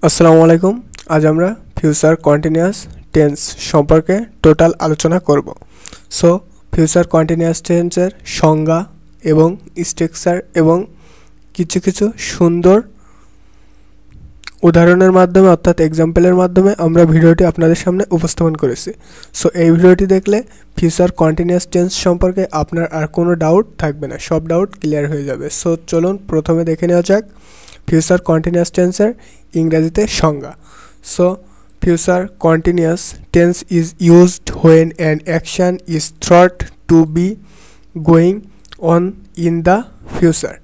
আসসালামু আলাইকুম। আজ আমরা ফিউচার কন্টিনিউয়াস টেন্স সম্পর্কে টোটাল আলোচনা করব। সো ফিউচার কন্টিনিউয়াস টেন্সের সংজ্ঞা এবং স্ট্রাকচার এবং কিছু কিছু সুন্দর উদাহরণের মাধ্যমে অর্থাৎ এক্সাম্পলের মাধ্যমে আমরা ভিডিওটি আপনাদের সামনে উপস্থাপন করেছি। সো এই ভিডিওটি দেখলে ফিউচার কন্টিনিউয়াস টেন্স সম্পর্কে আপনার আর কোনো ডাউট থাকবে না, সব ডাউট ক্লিয়ার হয়ে যাবে। সো চলুন প্রথমে দেখে নেওয়া যাক ফিউচার কন্টিনিউয়াস টেন্সের ইংরেজিতে সংজ্ঞা। So future continuous tense is used when an action is thought to be going on in the future,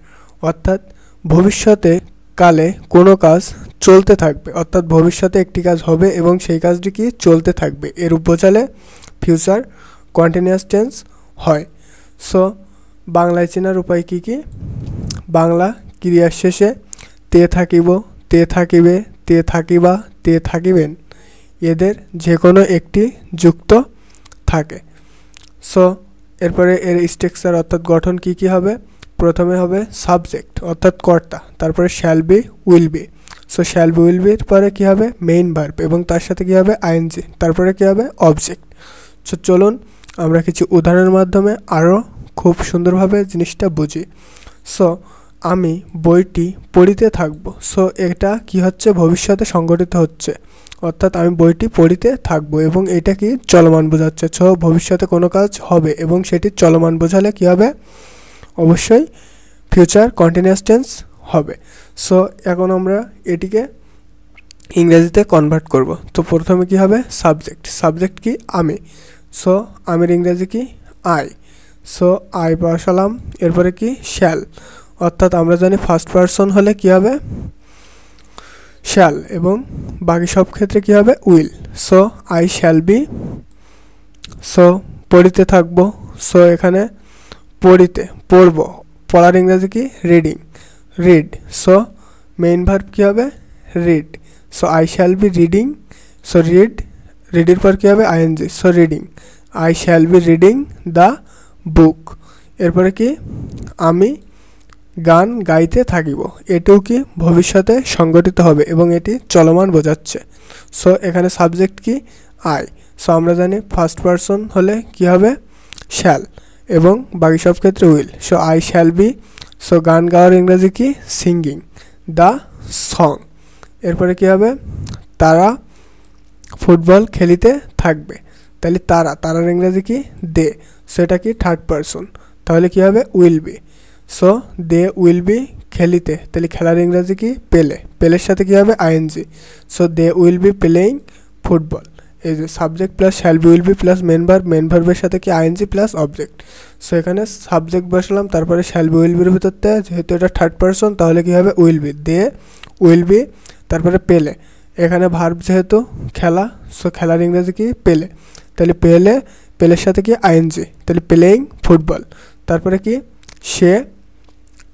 অর্থাৎ ভবিষ্যতে কালে কোনো কাজ চলতে থাকবে, অর্থাৎ ভবিষ্যতে একটি কাজ হবে এবং সেই কাজটি কি চলতে থাকবে, এর বোঝালে ফিউচার কন্টিনিউয়াস টেন্স হয়। সো বাংলায় চেনার উপায় কি কি? বাংলা ক্রিয়ার শেষে তে থাকিব, তে থাকিবে, তে থাকিবা, তে থাকিবেন এদের যে কোনো একটি যুক্ত থাকে। সো এরপরে এর স্ট্রাকচার অর্থাৎ গঠন কি কি হবে? প্রথমে হবে সাবজেক্ট অর্থাৎ কর্তা, তারপরে shall be, will be. So shall be, will বির পরে কী হবে? মেইন ভার্ব, এবং তার সাথে কী হবে? আইএনজি, তারপরে কী হবে? অবজেক্ট। সো চলুন আমরা কিছু উদাহরণের মাধ্যমে আরও খুব সুন্দরভাবে জিনিসটা বুঝি। সো আমি বইটি পড়িতে থাকবো। সো এটা কি হচ্ছে? ভবিষ্যতে সংঘটিত হচ্ছে, অর্থাৎ আমি বইটি পড়িতে থাকবো এবং এটা কি চলমান বোঝাচ্ছে। সো ভবিষ্যতে কোনো কাজ হবে এবং সেটি চলমান বোঝালে কি হবে? অবশ্যই ফিউচার কন্টিনিউয়াস টেন্স হবে। সো এখন আমরা এটিকে ইংরেজিতে কনভার্ট করব। তো প্রথমে কি হবে? সাবজেক্ট। সাবজেক্ট কি? আমি। সো আমির ইংরেজি কি? আই। সো আই বসালাম, এরপরে কি? শ্যাল, অর্থাৎ আমরা জানি ফার্স্ট পারসন হলে কি হবে? শ্যাল, এবং বাকি সব ক্ষেত্রে কি হবে? Will. So I shall be. So পড়িতে থাকবো। সো এখানে পড়িতে, পড়ব, পড়ার ইংরেজি কি? Reading, read. So main verb কি হবে? Read. So I shall be reading. So read, রিডের পর কি হবে? ING. So reading, I shall be reading the book. এরপরে কি? আমি গান গাইতে থাকিব। এটিও কি ভবিষ্যতে সংঘটিত হবে এবং এটি চলমান বোঝাচ্ছে। সো এখানে সাবজেক্ট কি? আই। সো আমরা জানি ফার্স্ট পারসন হলে কি হবে? শ্যাল, এবং বাকি সব ক্ষেত্রে will. So I shall be. So গান গাওয়ার ইংরেজি কি? Singing the song. এরপরে কি হবে? তারা ফুটবল খেলিতে থাকবে। তাহলে তারা, তারার ইংরেজি কি? দে। সো এটা কি? থার্ড পারসন, তাহলে কি হবে? Will be. So they will be খেলিতে, তাহলে খেলার ইংরেজি কি? পেলে। পেলের সাথে কি হবে? ING. So they will be playing football. এই যে subject plus shall be, will be plus main verb, main ভার্বের সাথে কি? ING plus object. সো এখানে সাবজেক্ট বসালাম, তারপরে শ্যাল বি, উইল বির ভিতরতে যেহেতু এটা থার্ড পারসন তাহলে কি হবে? Will be. They will be, তারপরে পেলে, এখানে ভার্ব যেহেতু খেলা, সো খেলার ইংরেজি কি? পেলে। তাহলে পেলে, পেলের সাথে কি? আইএনজি, তাহলে প্লেয়িং ফুটবল। তারপরে কি? সে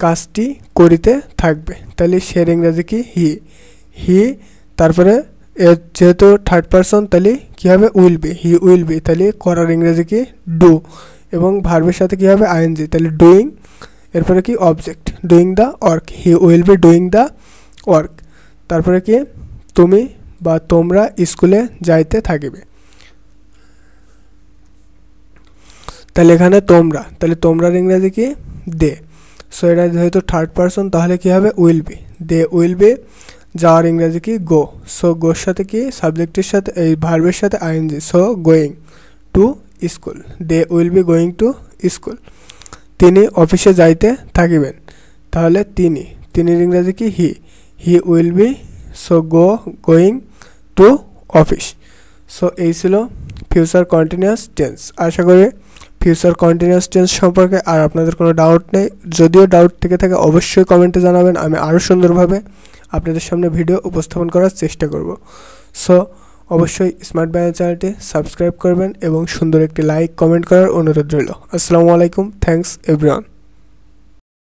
কাজটি করিতে থাকবে, তাহলে সে ইংরেজি কি? হি। হি, তারপরে যেহেতু থার্ড পারসন তাহলে কী হবে? Will B. He will B, তাহলে করার ইংরেজি কি? ডু, এবং ভার্বের সাথে কী হবে? আইএনজি, তাহলে ডুইং। এরপরে কি? Object, doing the work. He will be doing the work. তারপরে কি? তুমি বা তোমরা স্কুলে যাইতে থাকিবে। তাহলে এখানে তোমরা, তাহলে তোমরার ইংরেজি কি? দে। সো এটা যেহেতু থার্ড পারসন তাহলে কি হবে? Will be. They will be. যাওয়ার ইংরেজি কি? গো। সো গোর সাথে কি? সাবজেক্টের সাথে, এই ভার্বের সাথে ING. So going to school. They will be going to school. তিনি অফিসে যাইতে থাকিবেন, তাহলে তিনি, তিনির ইংরেজি কি? He. He will be. So going to office. So এই ছিল ফিউচার কন্টিনিউয়াস টেন্স। আশা করি ফিউচার কন্টিনিউয়াস টেন্স সম্পর্কে আর আপনাদের কোনো ডাউট নেই। যদিও ডাউট থেকে থাকে অবশ্যই কমেন্টে জানাবেন, আমি আরও সুন্দরভাবে আপনাদের সামনে ভিডিও উপস্থাপন করার চেষ্টা করব। সো অবশ্যই স্মার্ট বাংলা চ্যানেলটি সাবস্ক্রাইব করবেন এবং সুন্দর একটি লাইক কমেন্ট করার অনুরোধ রইল। আসসালামু আলাইকুম, থ্যাঙ্কস এভরিওয়ান।